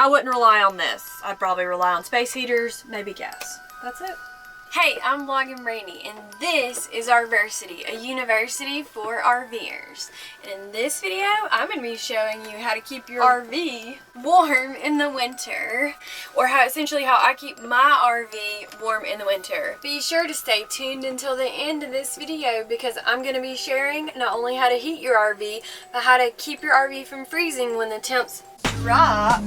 I wouldn't rely on this. I'd probably rely on space heaters, maybe gas. That's it. Hey, I'm Vlogging Brandy, and this is RVersity, a university for RVers. And in this video, I'm going to be showing you how to keep your RV warm in the winter, or how I keep my RV warm in the winter. Be sure to stay tuned until the end of this video, because I'm going to be sharing not only how to heat your RV, but how to keep your RV from freezing when the temps drop.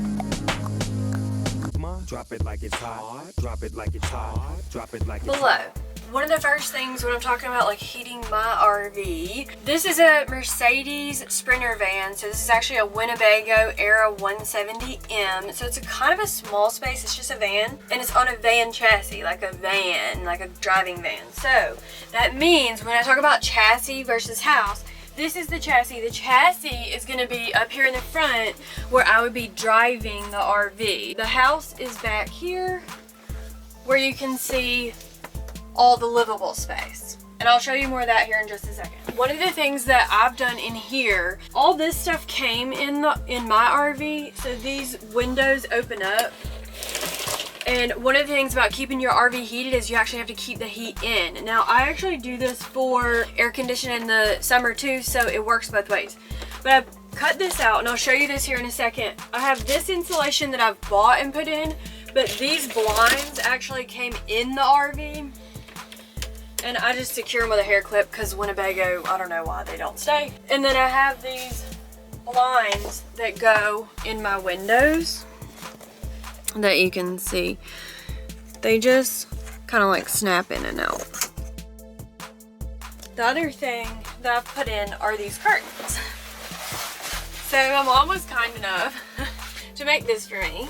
Drop it like it's hot, drop it like it's hot, drop it like it's below. hot. One of the first things when I'm talking about like heating my RV, this is a Mercedes Sprinter van. So this is actually a Winnebago Era 170M. So it's a kind of a small space, it's just a van. And it's on a van chassis, like a van, like a driving van. So that means when I talk about chassis versus house, this is the chassis. The chassis is going to be up here in the front where I would be driving the RV. The house is back here where you can see all the livable space. And I'll show you more of that here in just a second. One of the things that I've done in here, all this stuff came in my RV. So these windows open up. And one of the things about keeping your RV heated is you actually have to keep the heat in. Now, I actually do this for air conditioning in the summer too, so it works both ways. But I've cut this out, and I'll show you this here in a second. I have this insulation that I've bought and put in, but these blinds actually came in the RV. And I just secure them with a hair clip because Winnebago, I don't know why they don't stay. And then I have these blinds that go in my windows that you can see. They just kind of like snap in and out. The other thing that I've put in are these curtains. So my mom was kind enough to make this for me,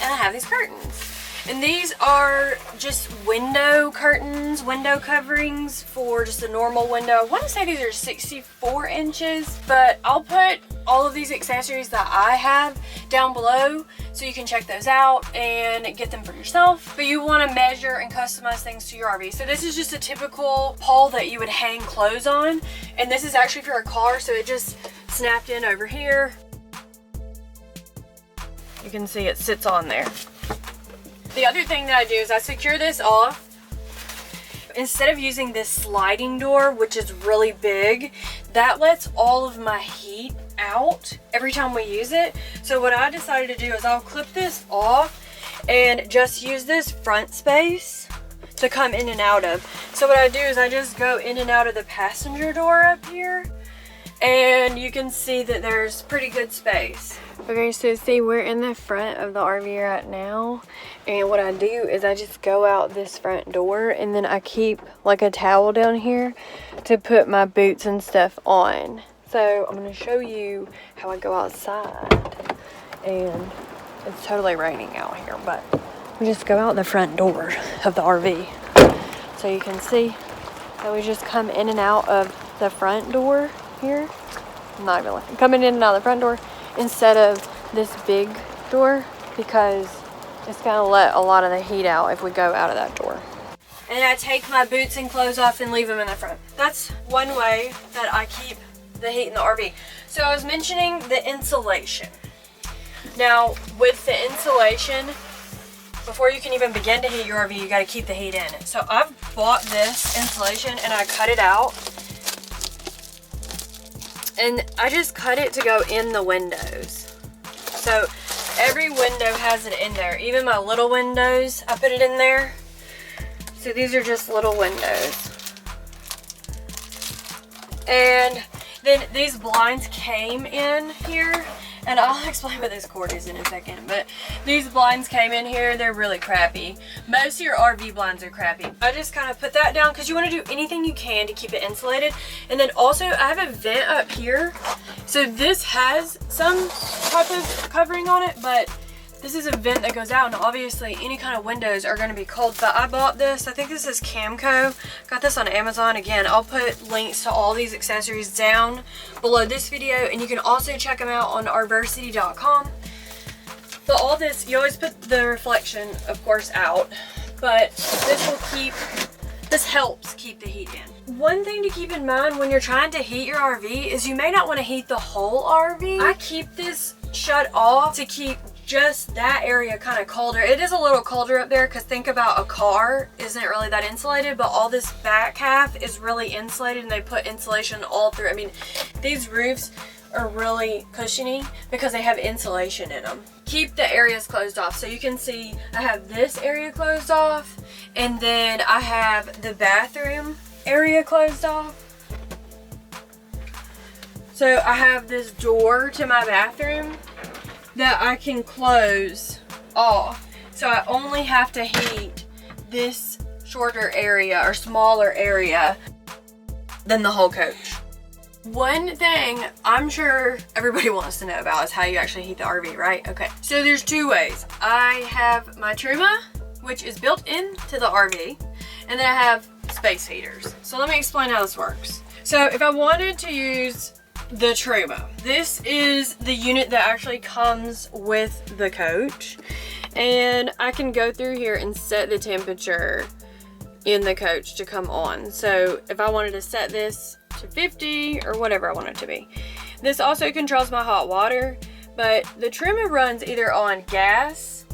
and I have these curtains. And these are just window curtains, window coverings for just a normal window. I want to say these are 64 inches, but I'll put all of these accessories that I have down below so you can check those out and get them for yourself. But you want to measure and customize things to your RV. So this is just a typical pole that you would hang clothes on. And this is actually for a car, so it just snapped in over here. You can see it sits on there. The other thing that I do is I secure this off. Instead of using this sliding door, which is really big, that lets all of my heat out every time we use it. So what I decided to do is I'll clip this off and just use this front space to come in and out of. So what I do is I just go in and out of the passenger door up here, and you can see that there's pretty good space. Okay, so see, we're in the front of the RV right now, and what I do is I just go out this front door, and then I keep like a towel down here to put my boots and stuff on. So I'm going to show you how I go outside, and it's totally raining out here, but we just go out the front door of the RV. So you can see that we just come in and out of the front door here. I'm not even looking. Coming in and out of the front door instead of this big door, because it's going to let a lot of the heat out if we go out of that door. And I take my boots and clothes off and leave them in the front. That's one way that I keep the heat in the RV. So I was mentioning the insulation. Now with the insulation, before you can even begin to heat your RV, you got to keep the heat in. So I've bought this insulation and I cut it out. And I just cut it to go in the windows. So every window has it in there. Even my little windows, I put it in there. So these are just little windows. And then these blinds came in here. And I'll explain what this cord is in a second. But these blinds came in here. They're really crappy. Most of your RV blinds are crappy. I just kind of put that down because you want to do anything you can to keep it insulated. And then also I have a vent up here. So this has some type of covering on it, but this is a vent that goes out, and obviously any kind of windows are going to be cold. But I bought this, I think this is Camco. Got this on Amazon. Again, I'll put links to all these accessories down below this video, and you can also check them out on RVersity.com. But all this, you always put the reflection, of course, out, but this helps keep the heat in. One thing to keep in mind when you're trying to heat your RV is you may not want to heat the whole RV. I keep this shut off to keep just that area kind of colder. It is a little colder up there because think about a car isn't really that insulated, but all this back half is really insulated and they put insulation all through. I mean, these roofs are really cushiony because they have insulation in them. Keep the areas closed off. So you can see I have this area closed off, and then I have the bathroom area closed off. So I have this door to my bathroom that I can close off. So I only have to heat this shorter area or smaller area than the whole coach. One thing I'm sure everybody wants to know about is how you actually heat the RV, right? Okay, so there's two ways. I have my Truma, which is built into the RV, and then I have space heaters. So let me explain how this works. So if I wanted to use the Truma, this is the unit that actually comes with the coach, and I can go through here and set the temperature in the coach to come on. So if I wanted to set this to 50 or whatever I want it to be. This also controls my hot water, but the Truma runs either on gas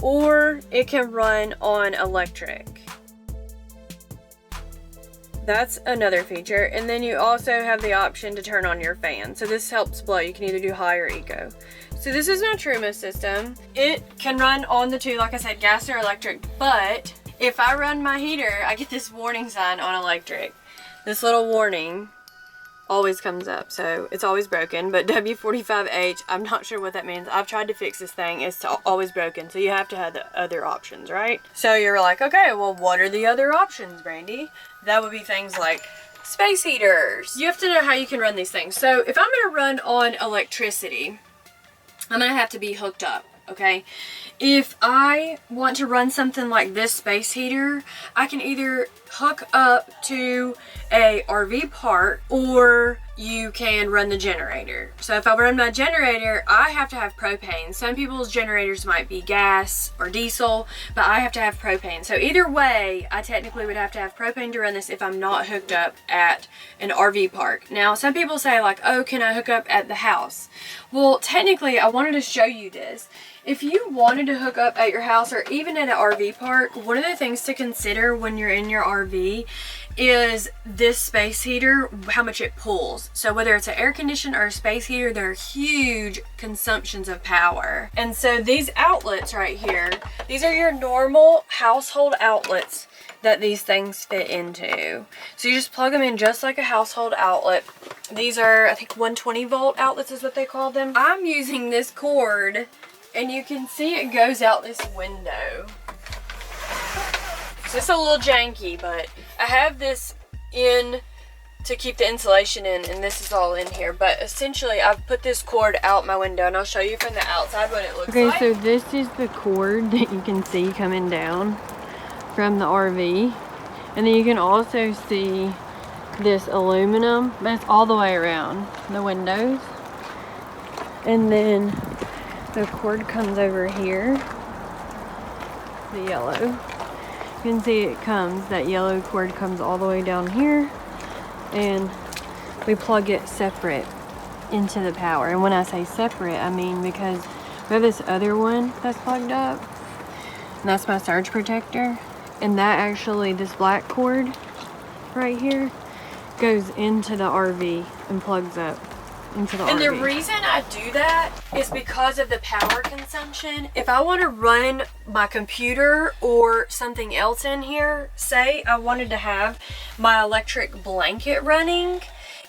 or it can run on electric. That's another feature. And then you also have the option to turn on your fan. So this helps blow. You can either do high or eco. So this is my Truma system. It can run on the two, like I said, gas or electric, but if I run my heater, I get this warning sign on electric. This little warning always comes up, so it's always broken. But W45H, I'm not sure what that means. I've tried to fix this thing. It's always broken, so you have to have the other options, right? So you're like, okay, well, what are the other options, Brandy? That would be things like space heaters. You have to know how you can run these things. So if I'm going to run on electricity, I'm going to have to be hooked up. Okay, if I want to run something like this space heater, I can either hook up to a RV park or you can run the generator. So if I run my generator, I have to have propane. Some people's generators might be gas or diesel, but I have to have propane. So either way, I technically would have to have propane to run this if I'm not hooked up at an RV park. Now, some people say like, oh, can I hook up at the house? Well, technically, I wanted to show you this. If you wanted to hook up at your house or even at an RV park, one of the things to consider when you're in your RV is this space heater, how much it pulls. So whether it's an air conditioner or a space heater, there are huge consumptions of power. And so these outlets right here, these are your normal household outlets that these things fit into. So you just plug them in just like a household outlet. These are, I think, 120 volt outlets is what they call them. I'm using this cord, and you can see it goes out this window. So it's a little janky, but I have this in to keep the insulation in, and this is all in here. But essentially, I've put this cord out my window, and I'll show you from the outside what it looks like. Okay, so this is the cord that you can see coming down from the RV. And then you can also see this aluminum, but it's all the way around the windows. And then the cord comes over here, the yellow. You can see it comes, that yellow cord comes all the way down here, and we plug it separate into the power. And when I say separate, I mean because we have this other one that's plugged up, and that's my surge protector. And that actually, this black cord right here goes into the RV and plugs up into the RV. And the reason I do that is because of the power consumption. If I want to run my computer or something else in here, say I wanted to have my electric blanket running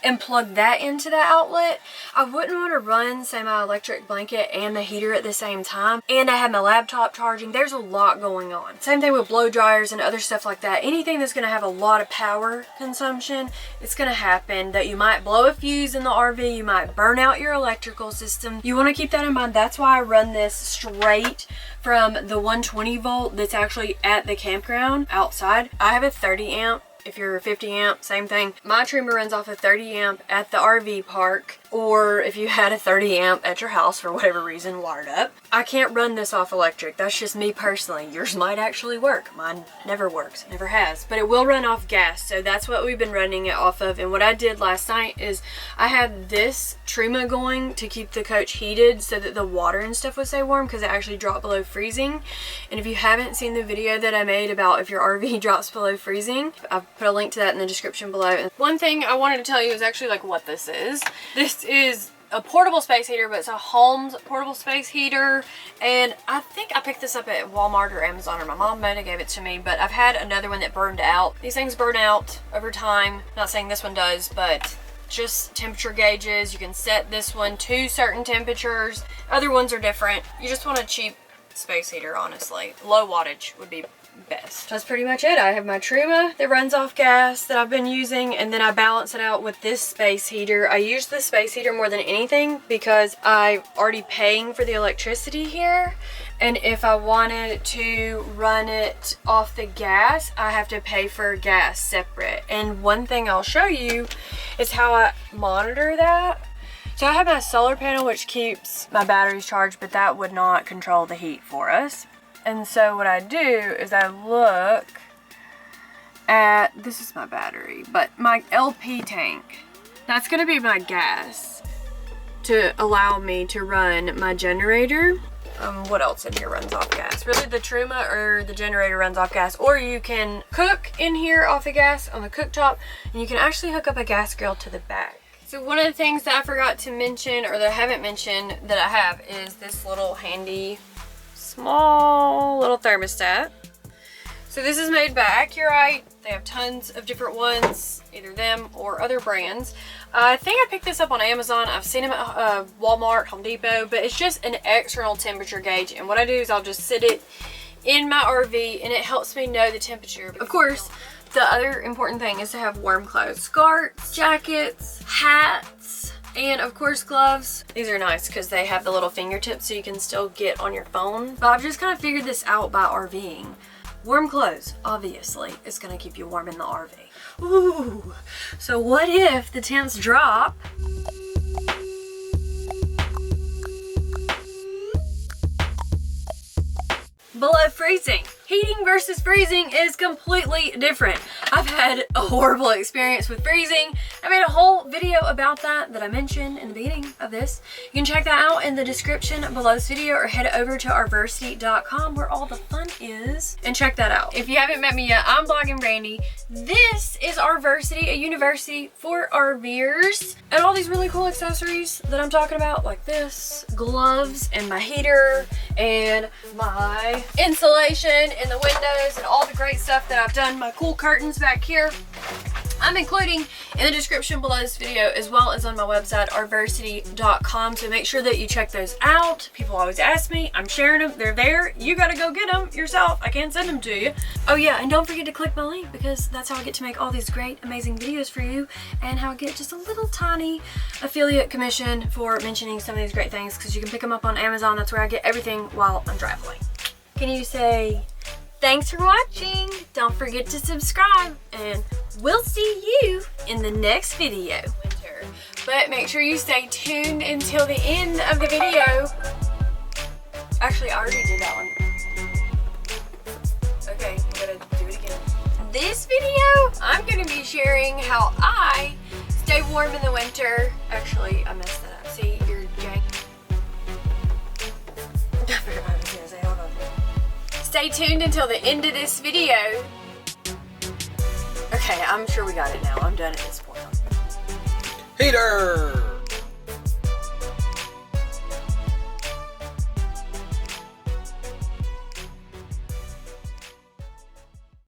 and plug that into the outlet, I wouldn't want to run, say, my electric blanket and the heater at the same time. And I have my laptop charging. There's a lot going on. Same thing with blow dryers and other stuff like that. Anything that's going to have a lot of power consumption, it's going to happen that you might blow a fuse in the RV. You might burn out your electrical system. You want to keep that in mind. That's why I run this straight from the 120 volt that's actually at the campground outside. I have a 30 amp If you're 50 amp, same thing. My Truma runs off a 30 amp at the RV park, or if you had a 30 amp at your house for whatever reason wired up. I can't run this off electric. That's just me personally. Yours might actually work. Mine never works, never has, but it will run off gas. So that's what we've been running it off of. And what I did last night is I had this Truma going to keep the coach heated so that the water and stuff would stay warm, because it actually dropped below freezing. And if you haven't seen the video that I made about if your RV drops below freezing, I've put a link to that in the description below. And one thing I wanted to tell you is actually like what this is. This is a portable space heater, but it's a Holmes portable space heater. And I think I picked this up at Walmart or Amazon, or my mom might have gave it to me, but I've had another one that burned out. These things burn out over time. Not saying this one does, but just temperature gauges. You can set this one to certain temperatures. Other ones are different. You just want a cheap space heater, honestly. Low wattage would be best. That's pretty much it. I have my Truma that runs off gas that I've been using, and then I balance it out with this space heater. I use the space heater more than anything because I'm already paying for the electricity here, and if I wanted to run it off the gas, I have to pay for gas separate. And one thing I'll show you is how I monitor that. So I have my solar panel, which keeps my batteries charged, but that would not control the heat for us. And so what I do is I look at, this is my battery, but my LP tank, that's gonna be my gas to allow me to run my generator. What else in here runs off gas? Really the Truma or the generator runs off gas, or you can cook in here off the gas on the cooktop, and you can actually hook up a gas grill to the back. So one of the things that I forgot to mention, or that I haven't mentioned that I have, is this little handy small little thermostat. So this is made by Accurite. They have tons of different ones, either them or other brands. I think I picked this up on Amazon. I've seen them at Walmart, Home Depot, but it's just an external temperature gauge. And what I do is I'll just sit it in my RV, and it helps me know the temperature. Of course, the other important thing is to have warm clothes. Scarves, jackets, hats, and of course gloves. These are nice because they have the little fingertips so you can still get on your phone. But I've just kind of figured this out by RVing. Warm clothes, obviously, is gonna keep you warm in the RV. Ooh, so what if the temps drop? Below freezing. Heating versus freezing is completely different. I've had a horrible experience with freezing. I made a whole video about that I mentioned in the beginning of this. You can check that out in the description below this video, or head over to RVersity.com where all the fun is, and check that out. If you haven't met me yet, I'm Blogging Brandy. This is RVersity, a university for RVers, and all these really cool accessories that I'm talking about, like this, gloves, and my heater, and my insulation in the windows, and all the great stuff that I've done. My cool curtains back here, I'm including in the description below this video, as well as on my website, RVersity.com. So make sure that you check those out. People always ask me, I'm sharing them, they're there. You gotta go get them yourself. I can't send them to you. Oh yeah, and don't forget to click my link, because that's how I get to make all these great, amazing videos for you, and how I get just a little tiny affiliate commission for mentioning some of these great things, because you can pick them up on Amazon. That's where I get everything while I'm traveling. Can you say thanks for watching? Don't forget to subscribe, and we'll see you in the next video. But make sure you stay tuned until the end of the video. Actually, I already did that one. Okay, I'm gonna do it again. This video, I'm gonna be sharing how I stay warm in the winter. Actually, I messed that up. See, you're jank. I forgot what I was gonna say. Hold on. Stay tuned until the end of this video. Okay, I'm sure we got it now. I'm done at this point. Heater!